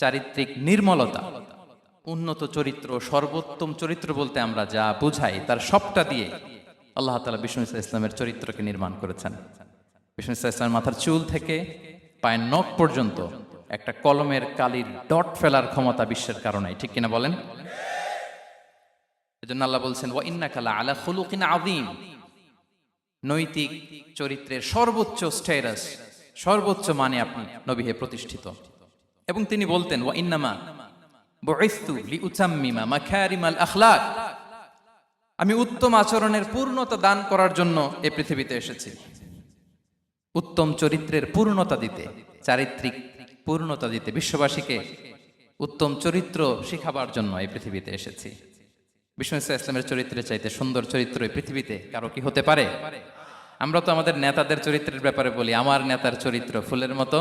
চারিত্রিক নির্মলতা, উন্নত চরিত্র, সর্বোত্তম চরিত্র বলতে আমরা যা বুঝাই তার সবটা দিয়ে আল্লাহ তাআলা বিষ্ণু ইসলামের চরিত্রকে নির্মাণ করেছেন। বিষ্ণু ইসলামের মাথার চুল থেকে পায়ের নখ পর্যন্ত একটা কলমের কালির ডট ফেলার ক্ষমতা বিশ্বের কারণে, ঠিক কিনা বলেন? এজন্য আল্লাহ বলছেন ওয়া ইন্নাকা লাআলা খুলুকিন আযীম, নৈতিক চরিত্রের সর্বোচ্চ স্ট্যাটাস, সর্বোচ্চ মানে আপনি নবী হয়ে প্রতিষ্ঠিত। এবং তিনি বলতেন ওয়া ইন্নামা বুইসতু লিউতাম্মিমা মাকারিমাল আখলাক, আমি উত্তম আচরণের পূর্ণতা দান করার জন্য এই পৃথিবীতে এসেছি, উত্তম চরিত্রের পূর্ণতা দিতে, চারিত্রিক পূর্ণতা দিতে, বিশ্ববাসীকে উত্তম চরিত্র শিখাবার জন্য এই পৃথিবীতে এসেছি। বিষ্ণু ইসলামের চরিত্রের চাইতে সুন্দর চরিত্র এই পৃথিবীতে কারো কি হতে পারে? আমরা তো আমাদের নেতাদের চরিত্রের ব্যাপারে বলি, আমার নেতার চরিত্র ফুলের মতো